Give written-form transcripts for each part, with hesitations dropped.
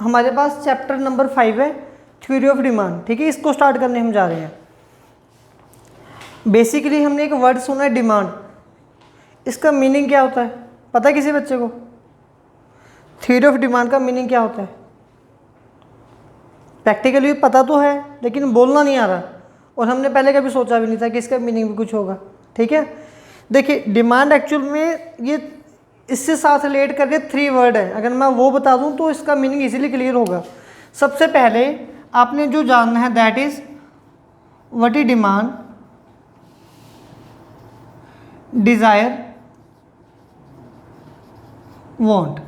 हमारे पास chapter number 5 है, theory of demand. ठीक है, इसको स्टार्ट करने हम जा रहे हैं। बेसिकली हमने एक वर्ड सुना है डिमांड, इसका मीनिंग क्या होता है पता है किसी बच्चे को? थ्योरी ऑफ डिमांड का मीनिंग क्या होता है? प्रैक्टिकली पता तो है लेकिन बोलना नहीं आ रहा, और हमने पहले कभी सोचा भी नहीं था कि इसका मीनिंग भी कुछ होगा। ठीक है, देखिए डिमांड एक्चुअल में ये इससे साथ रिलेट करके 3 वर्ड है। अगर मैं वो बता दूं तो इसका मीनिंग इजीली क्लियर होगा। सबसे पहले आपने जो जानना है that is what is demand, desire, want.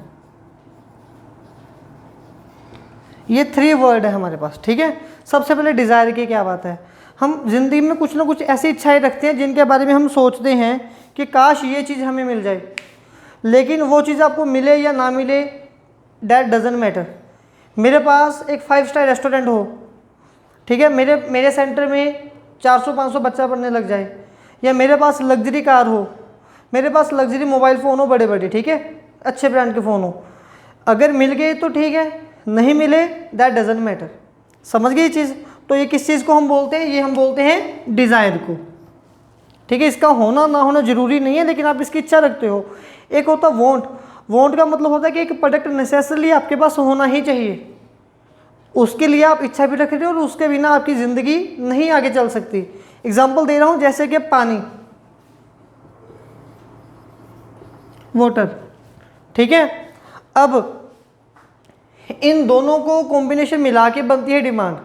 ये 3 वर्ड है हमारे पास। ठीक है, सबसे पहले डिज़ायर की क्या बात है, हम जिंदगी में कुछ ना कुछ ऐसी इच्छाएं रखते हैं जिनके बारे में हम सोचते हैं कि काश ये चीज़ हमें मिल जाए, लेकिन वो चीज़ आपको मिले या ना मिले दैट डजंट मैटर। मेरे पास एक 5 स्टार रेस्टोरेंट हो, ठीक है, मेरे सेंटर में 400-500 बच्चा पढ़ने लग जाए, या मेरे पास लग्जरी कार हो, मेरे पास लग्जरी मोबाइल फ़ोन हो बड़े बड़े, ठीक है, अच्छे ब्रांड के फ़ोन हो, अगर मिल गए तो ठीक है, नहीं मिले दैट डजंट मैटर। समझ गए ये चीज़? तो ये किस चीज़ को हम बोलते हैं? ये हम बोलते हैं डिज़ायर को। ठीक है, इसका होना ना होना जरूरी नहीं है, लेकिन आप इसकी इच्छा रखते हो। एक होता वांट, वांट का मतलब होता है कि एक प्रोडक्ट नेसेसरली आपके पास होना ही चाहिए, उसके लिए आप इच्छा भी रख रहे हो और उसके बिना आपकी ज़िंदगी नहीं आगे चल सकती। एग्जाम्पल दे रहा हूँ, जैसे कि पानी, वाटर। ठीक है, अब इन दोनों को कॉम्बिनेशन मिला के बनती है डिमांड।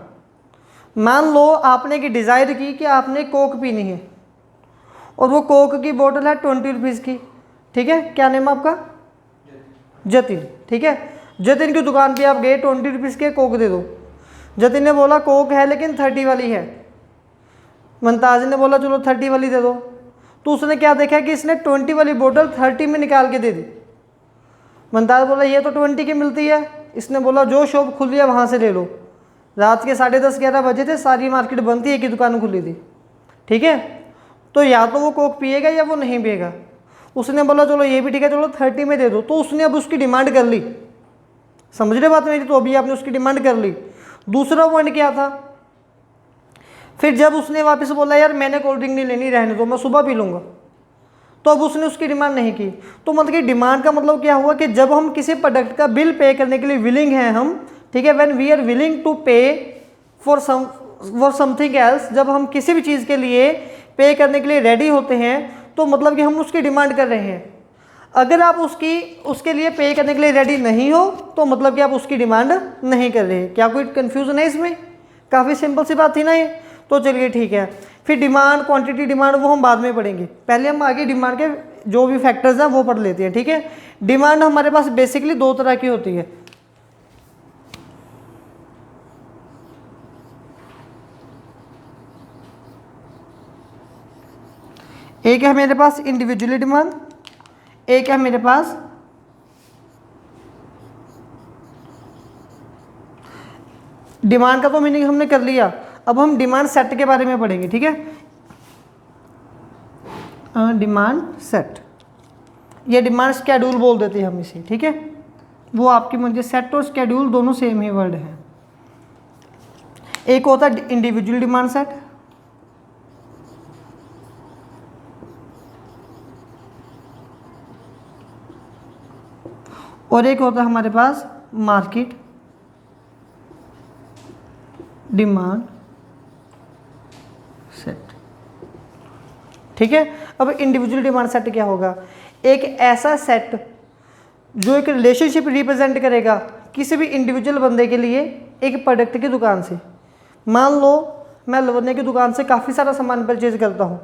मान लो आपने की डिज़ायर की कि आपने कोक पीनी है, और वो कोक की बोतल है 20 रुपीज़ की। ठीक है, क्या नेम आपका? जतिन। ठीक है, जतिन की दुकान पे आप गए, 20 रुपीज़ के कोक दे दो। जतिन ने बोला कोक है लेकिन 30 वाली है। मुमताज़ ने बोला चलो 30 वाली दे दो। तो उसने क्या देखा कि इसने 20 वाली बोतल 30 में निकाल के दे दी। मुमताज़ बोला ये तो 20 की मिलती है। इसने बोला जो शॉप खुली है वहाँ से ले लो। रात के 10:30-11 बजे थे, सारी मार्केट बंद थी, एक ही दुकान खुली थी। ठीक है, तो या तो वो कोक पिएगा या वो नहीं पिएगा। उसने बोला चलो ये भी ठीक है, चलो 30 में दे दो। तो उसने अब उसकी डिमांड कर ली। समझ रहे बात मेरी? तो अभी आपने उसकी डिमांड कर ली। दूसरा पॉइंट क्या था, फिर जब उसने वापस बोला यार मैंने कोल्ड ड्रिंक नहीं लेनी, रहने दो, मैं सुबह पी लूँगा, तो अब उसने उसकी डिमांड नहीं की। तो मतलब कि डिमांड का मतलब क्या हुआ कि जब हम किसी प्रोडक्ट का बिल पे करने के लिए विलिंग हैं हम, ठीक है, when we are willing to pay for something else, जब हम किसी भी चीज़ के लिए पे करने के लिए रेडी होते हैं तो मतलब कि हम उसकी डिमांड कर रहे हैं। अगर आप उसके लिए पे करने के लिए रेडी नहीं हो तो मतलब कि आप उसकी डिमांड नहीं कर रहे। क्या कोई कन्फ्यूज़न है इसमें? काफ़ी सिंपल सी बात थी ना ये। तो चलिए ठीक है, फिर डिमांड, क्वांटिटी डिमांड वो हम बाद में पढ़ेंगे, पहले हम आगे डिमांड के जो भी फैक्टर्स हैं वो पढ़ लेते हैं। ठीक है, डिमांड हमारे पास बेसिकली 2 तरह की होती है। एक है मेरे पास इंडिविजुअली डिमांड, एक है मेरे पास डिमांड का तो मीनिंग हमने कर लिया। अब हम डिमांड सेट के बारे में पढ़ेंगे। ठीक है, डिमांड सेट, ये डिमांड स्केड्यूल बोल देते हैं हम इसे। ठीक है, वो आपकी मुझे सेट और स्केड्यूल दोनों सेम ही वर्ड हैं। एक होता है इंडिविजुअल डिमांड सेट, और एक होता है हमारे पास मार्केट डिमांड सेट। ठीक है, अब इंडिविजुअल डिमांड सेट क्या होगा? एक ऐसा सेट जो एक रिलेशनशिप रिप्रेजेंट करेगा किसी भी इंडिविजुअल बंदे के लिए एक प्रोडक्ट की दुकान से। मान लो मैं लवन्य की दुकान से काफ़ी सारा सामान परचेज करता हूँ,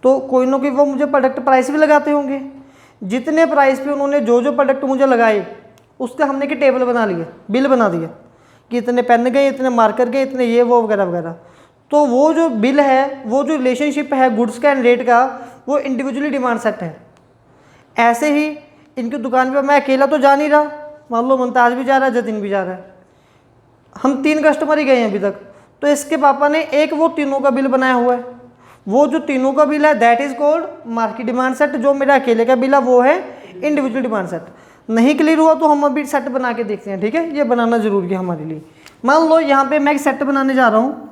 तो कोई ना कोई वो मुझे प्रोडक्ट प्राइस भी लगाते होंगे। जितने प्राइस पे उन्होंने जो जो प्रोडक्ट मुझे लगाए उसका हमने कि टेबल बना लिया, बिल बना दिया कि इतने पेन गए, इतने मार्कर गए, इतने ये वो वगैरह वगैरह। तो वो जो बिल है, वो जो रिलेशनशिप है गुड्स का एंड रेट का, वो इंडिविजुअली डिमांड सेट है। ऐसे ही इनकी दुकान पे मैं अकेला तो जा नहीं रहा, मान लो मुमताज़ भी जा रहा है, जतिन भी जा रहा है, हम 3 कस्टमर ही गए हैं अभी तक। तो इसके पापा ने एक वो तीनों का बिल बनाया हुआ है, वो जो तीनों का बिल है that is called market demand set. जो मेरा अकेले का बिल है वो है इंडिविजुअल डिमांड सेट। नहीं क्लियर हुआ तो हम अभी सेट बना के देखते हैं, ठीक है, ये बनाना जरूरी है हमारे लिए। मान लो यहाँ पे मैं एक सेट बनाने जा रहा हूँ,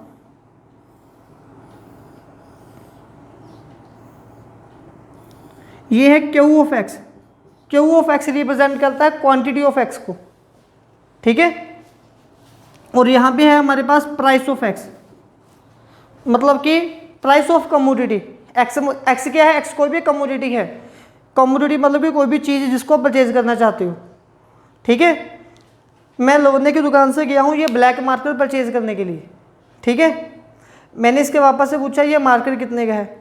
ये है Q of x. Q of x represent करता है क्वांटिटी ऑफ एक्स को, ठीक है, और यहाँ पे है हमारे पास प्राइस ऑफ एक्स, मतलब कि price of commodity. X x क्या है, एक्स कोई भी कमोडिटी है। कमोडिटी मतलब कि कोई भी चीज़ जिसको परचेज करना चाहते हो, ठीक है। मैं लोने की दुकान से गया हूँ ये ब्लैक मार्कर परचेज करने के लिए, ठीक है। मैंने इसके पापा से पूछा ये मार्कर कितने का है,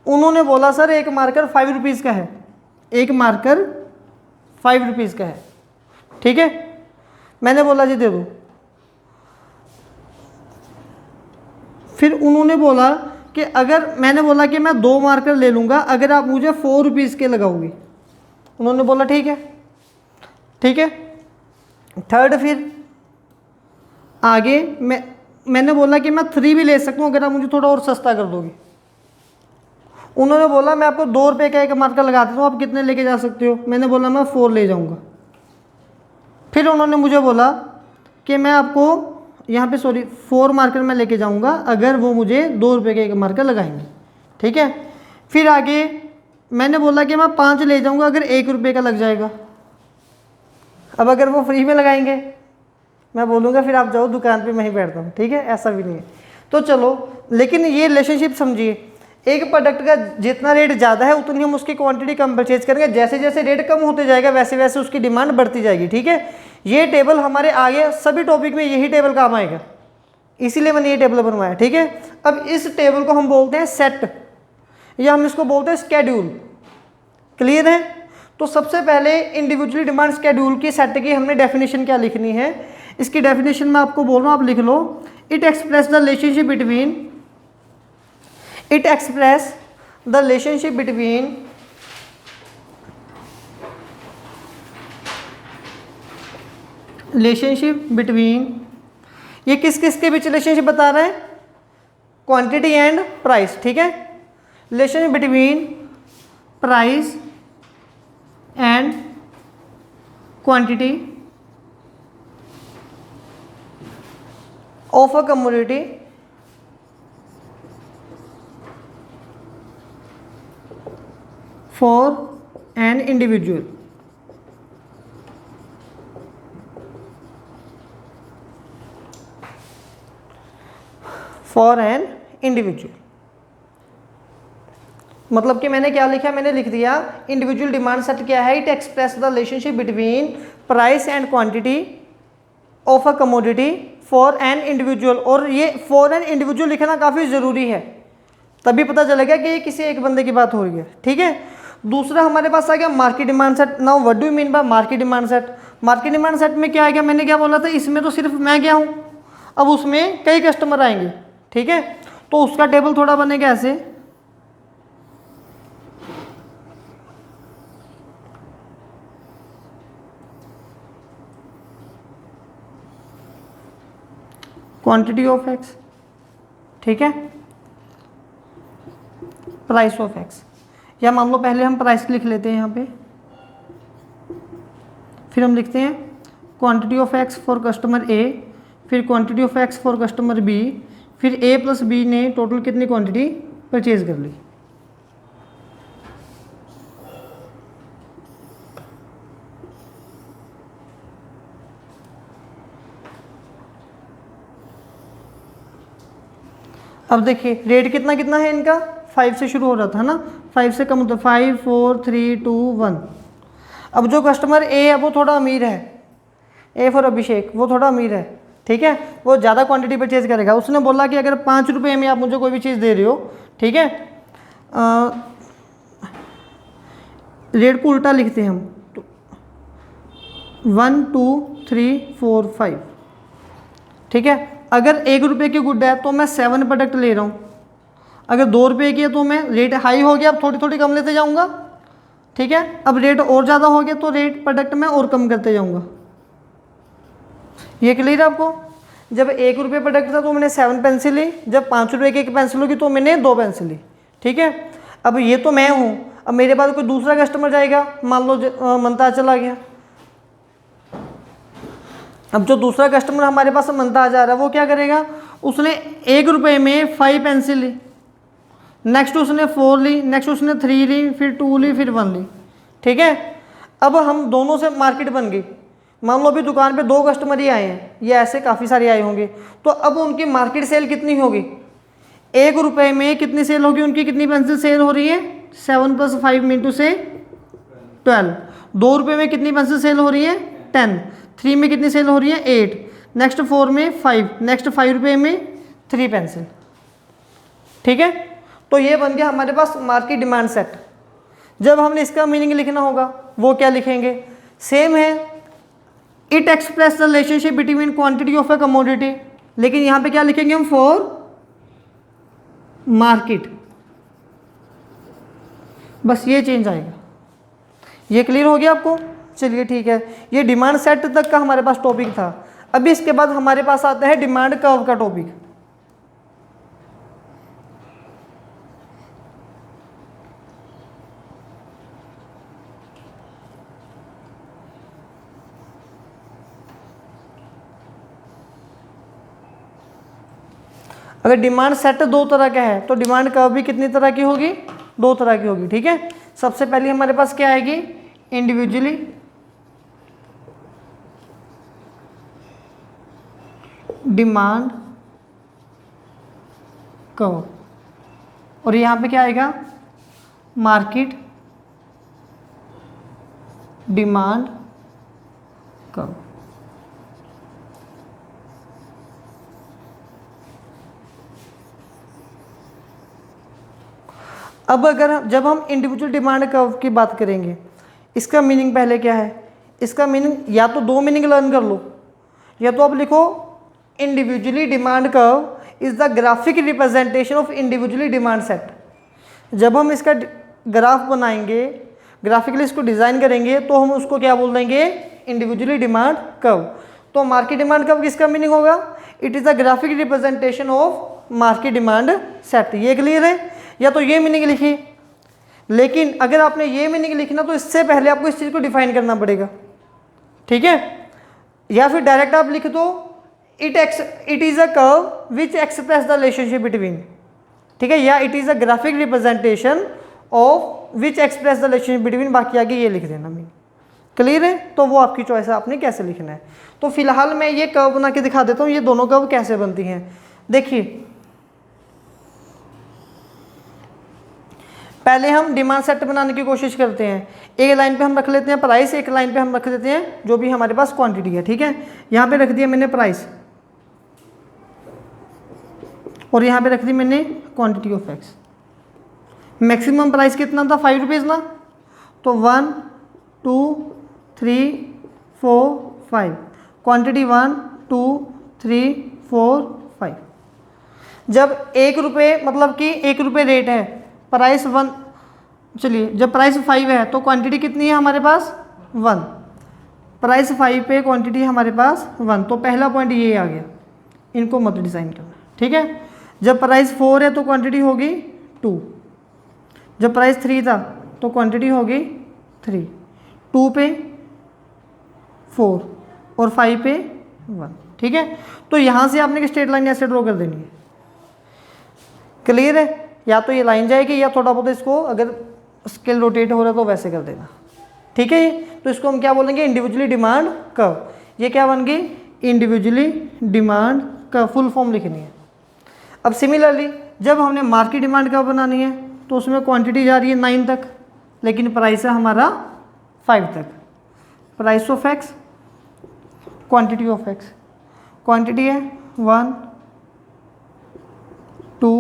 उन्होंने बोला सर एक मार्कर 5 रुपीज़ का है, एक मार्कर 5 रुपीज़ का है, ठीक है। मैंने बोला जी दे दो। फिर उन्होंने बोला कि अगर, मैंने बोला कि मैं 2 मार्कर ले लूँगा अगर आप मुझे 4 रुपीज़ के लगाओगे। उन्होंने बोला ठीक है, ठीक है। थर्ड, फिर आगे मैंने बोला कि मैं 3 भी ले सकता हूँ अगर आप मुझे थोड़ा और सस्ता कर दोगे। उन्होंने बोला मैं आपको 2 रुपये का एक मार्कर लगा देता हूँ, आप कितने लेके जा सकते हो। मैंने बोला मैं 4 ले जाऊँगा। फिर उन्होंने मुझे बोला कि मैं आपको यहाँ पे 4 मार्कर मैं लेके जाऊँगा अगर वो मुझे 2 रुपये का एक मार्कर लगाएंगे, ठीक है। फिर आगे मैंने बोला कि मैं 5 ले जाऊँगा अगर 1 रुपये का लग जाएगा। अब अगर वो फ्री में लगाएंगे मैं बोलूँगा फिर आप जाओ दुकान पे मैं ही बैठता हूँ, ठीक है, ऐसा भी नहीं है। तो चलो, लेकिन ये रिलेशनशिप समझिए, एक प्रोडक्ट का जितना रेट ज़्यादा है उतनी हम उसकी क्वांटिटी कम परचेज करेंगे, जैसे जैसे रेट कम होते जाएगा वैसे वैसे उसकी डिमांड बढ़ती जाएगी, ठीक है। ये टेबल हमारे आगे सभी टॉपिक में यही टेबल काम आएगा, इसीलिए मैंने ये टेबल बनवाया, ठीक है। अब इस टेबल को हम बोलते हैं सेट, या हम इसको बोलते हैं स्केड्यूल। क्लियर है। तो सबसे पहले इंडिविजुअली डिमांड स्केड्यूल की सेट की हमने डेफिनेशन क्या लिखनी है, इसकी डेफिनेशन मैं आपको बोल रहा हूँ, आप लिख लो। It express the relationship between relationship between ये किस किस के बीच रिलेशनशिप बता रहा है, क्वांटिटी एंड प्राइस, ठीक है। Relationship between price and quantity of a commodity for an individual. For an individual मतलब कि मैंने क्या लिखा, मैंने लिख दिया इंडिविजुअल डिमांड सेट क्या है, it express the relationship between price and quantity of a commodity for an individual. और ये फॉर एन इंडिविजुअल लिखना काफ़ी ज़रूरी है, तभी पता चलेगा कि ये किसी एक बंदे की बात हो रही है, ठीक है। दूसरा हमारे पास आ गया market demand set. Now what do you mean by market demand set. Market demand set में क्या आएगा, मैंने क्या बोला था, इसमें तो सिर्फ मैं क्या हूँ, अब उसमें कई कस्टमर आएंगे, ठीक है। तो उसका टेबल थोड़ा बनेगा ऐसे, क्वांटिटी ऑफ एक्स, ठीक है, प्राइस ऑफ एक्स। या मान लो पहले हम प्राइस लिख लेते हैं यहाँ पे, फिर हम लिखते हैं quantity of X for customer A, फिर quantity of X for customer B, फिर ए प्लस बी ने टोटल कितनी क्वांटिटी परचेज कर ली। अब देखिए रेट कितना कितना है इनका, 5 से शुरू हो रहा था ना, 5 से कम होता है, 5 4 3 2 1। अब जो कस्टमर ए है वो थोड़ा अमीर है, ए फॉर अभिषेक, वो थोड़ा अमीर है, ठीक है, वो ज़्यादा क्वांटिटी परचेज करेगा। उसने बोला कि अगर 5 रुपये में आप मुझे कोई भी चीज़ दे रहे हो, ठीक है, रेट को उल्टा लिखते हैं हम, 1 2 3 4 5, ठीक है। अगर 1 रुपये की गुड है तो मैं 7 प्रोडक्ट ले रहा हूँ, अगर 2 रुपये की है तो मैं, रेट हाई हो गया अब थोड़ी थोड़ी कम लेते जाऊँगा, ठीक है। अब रेट और ज़्यादा हो गया तो रेट प्रोडक्ट मैं और कम करते जाऊँगा। ये क्लियर है आपको। जब 1 रुपये प्रोडक्ट था तो मैंने 7 पेंसिल ली, जब 5 रुपये की एक पेंसिल होगी तो मैंने 2 पेंसिल ली, ठीक है। अब ये तो मैं हूँ, अब मेरे पास कोई दूसरा कस्टमर जाएगा, मान लो मनता चला गया, अब जो दूसरा कस्टमर हमारे पास बनता आ जा रहा है वो क्या करेगा, उसने 1 रुपये में 5 पेंसिल ली, नेक्स्ट उसने 4 ली, नेक्स्ट उसने 3 ली, फिर 2 ली, फिर 1 ली। ठीक है, अब हम दोनों से मार्केट बन गई। मान लो अभी दुकान पे 2 कस्टमर ही आए हैं, ये ऐसे काफ़ी सारे आए होंगे, तो अब उनकी मार्केट सेल कितनी होगी, 1 रुपये में कितनी सेल होगी, उनकी कितनी पेंसिल सेल हो रही है, 7 + 5 × से 12। 2 रुपये में कितनी पेंसिल सेल हो रही है, 10। 3 में कितनी सेल हो रही है, 8। नेक्स्ट 4 में 5, नेक्स्ट 5 रुपये में 3 पेंसिल। ठीक है, तो ये बन गया हमारे पास मार्केट डिमांड सेट। जब हमने इसका मीनिंग लिखना होगा वो क्या लिखेंगे, सेम है, it express the relationship between quantity of A commodity, लेकिन यहाँ पे क्या लिखेंगे हम, फॉर मार्केट। बस ये चेंज आएगा। ये क्लियर हो गया आपको? चलिए ठीक है, ये डिमांड सेट तक का हमारे पास टॉपिक था। अभी इसके बाद हमारे पास आता है डिमांड कर्व का टॉपिक। अगर डिमांड सेट 2 तरह का है तो डिमांड कर्व भी कितनी तरह की होगी, 2 तरह की होगी। ठीक है, सबसे पहले हमारे पास क्या आएगी, इंडिविजुअली डिमांड कर्व, और यहाँ पे क्या आएगा, मार्केट डिमांड कर्व। अब अगर जब हम इंडिविजुअल डिमांड कर्व की बात करेंगे, इसका मीनिंग पहले क्या है, इसका मीनिंग या तो 2 मीनिंग लर्न कर लो, या तो आप लिखो individually demand curve is the graphic representation of individually demand set. जब हम इसका ग्राफ बनाएंगे, ग्राफिकली इसको डिज़ाइन करेंगे, तो हम उसको क्या बोल देंगे, इंडिविजुअली डिमांड कर्व। तो मार्केट डिमांड कर्व किसका मीनिंग होगा, it is the graphic representation of market demand set. ये क्लियर है? या तो ये मीनिंग लिखी, लेकिन अगर आपने ये मीनिंग लिखना तो इससे पहले आपको इस चीज़ को डिफाइन करना पड़ेगा। ठीक है, या फिर डायरेक्ट आप लिख दो it is a curve which express the relationship between. ठीक है, या it is a graphic representation of which express the relationship between, बाकी आगे ये लिख देना। मीन क्लियर है? तो वो आपकी चॉइस है, आपने कैसे लिखना है। तो फिलहाल मैं ये कर्व बना के दिखा देता हूँ, ये दोनों कर्व कैसे बनती हैं। देखिए, पहले हम डिमांड सेट बनाने की कोशिश करते हैं। एक लाइन पे हम रख लेते हैं प्राइस, एक लाइन पे हम रख देते हैं जो भी हमारे पास क्वांटिटी है। ठीक है, यहाँ पे रख दिया मैंने प्राइस, और यहाँ पे रख दी मैंने quantity of x. Maximum price कितना था, 5 रुपीज़ ना, तो 1 2 3 4 5, क्वांटिटी 1 2 3 4 5। जब 1 रुपये मतलब कि 1 रुपये रेट है, प्राइस 1, चलिए जब प्राइस 5 है तो क्वांटिटी कितनी है हमारे पास, 1। प्राइस 5 पे क्वांटिटी हमारे पास 1, तो पहला पॉइंट ये आ गया, इनको मत डिज़ाइन करना। ठीक है, जब प्राइस 4 है तो क्वांटिटी होगी 2, जब प्राइस 3 था तो क्वांटिटी होगी 3, 2 पे 4 और 5 पे 1। ठीक है, तो यहाँ से आपने स्ट्रेट लाइन ऐसे ड्रॉ कर देनी है। क्लियर है? या तो ये लाइन जाएगी, या थोड़ा बहुत इसको अगर स्केल रोटेट हो रहा है तो वैसे कर देना। ठीक है, तो इसको हम क्या बोलेंगे, इंडिविजुअली डिमांड कर्व। ये क्या बन गई, individually demand curve, full form लिखनी है। अब सिमिलरली जब हमने मार्केट डिमांड कर्व बनानी है तो उसमें क्वांटिटी जा रही है 9 तक, लेकिन प्राइस है हमारा 5 तक। Price of x, quantity of x, quantity है 1 2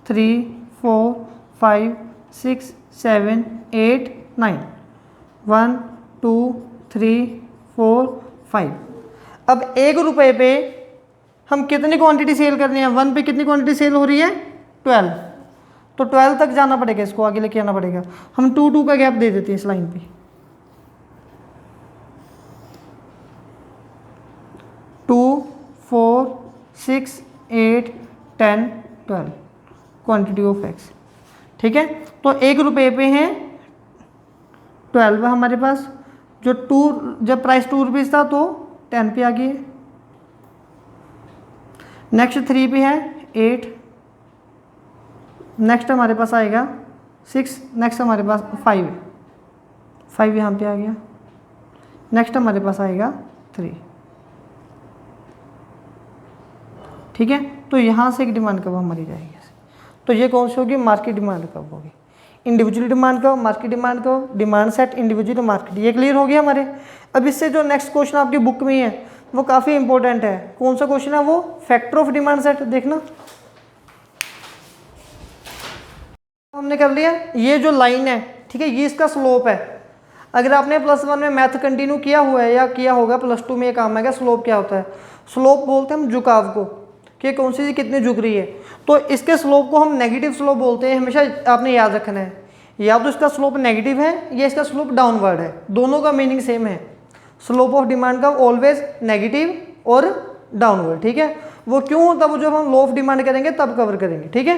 3 4 5 6 7 8 9, 1 2 3 4 5। अब 1 रुपये पे हम कितनी क्वांटिटी सेल करनी है, 1 पे कितनी क्वांटिटी सेल हो रही है, 12, तो 12 तक जाना पड़ेगा, इसको आगे लेके आना पड़ेगा। हम 2 2 का गैप दे देते हैं इस लाइन पे, 2 4 6 8 10 12 क्वांटिटी ऑफ एक्स। ठीक है, तो 1 रुपये पे हैं 12 हमारे पास, जो जब प्राइस 2 रुपीज़ था तो 10 पे आ गई है। नेक्स्ट 3 पे है 8, नेक्स्ट हमारे पास आएगा 6, नेक्स्ट हमारे पास 5 है, 5 यहाँ पे आ गया। नेक्स्ट हमारे पास आएगा 3। ठीक है, तो यहाँ से एक डिमांड कब हमारी जाएगी। तो ये कौन सी होगी, मार्केट डिमांड कब होगी, इंडिविजुअल डिमांड कब, मार्केट डिमांड कब, डिमांड सेट, इंडिविजुअल मार्केट। ये क्लियर हो गया हमारे। अब इससे जो नेक्स्ट क्वेश्चन आपकी बुक में है वो काफ़ी इंपॉर्टेंट है। कौन सा क्वेश्चन है वो, फैक्टर ऑफ डिमांड सेट। देखना हमने कर लिया, ये जो लाइन है ठीक है, ये इसका स्लोप है। अगर आपने +1 में मैथ कंटिन्यू किया हुआ है या किया होगा, +2 में ये काम आएगा। स्लोप क्या होता है, स्लोप बोलते हैं हम झुकाव को, कि कौन सी चीज़ कितनी झुक रही है। तो इसके स्लोप को हम नेगेटिव स्लोप बोलते हैं, हमेशा आपने याद रखना है। या तो इसका स्लोप नेगेटिव है या इसका स्लोप डाउनवर्ड है, दोनों का मीनिंग सेम है। स्लोप ऑफ डिमांड का ऑलवेज नेगेटिव और डाउनवर्ड। ठीक है, वो क्यों होता है, वो जब हम लो ऑफ डिमांड करेंगे तब कवर करेंगे। ठीक है।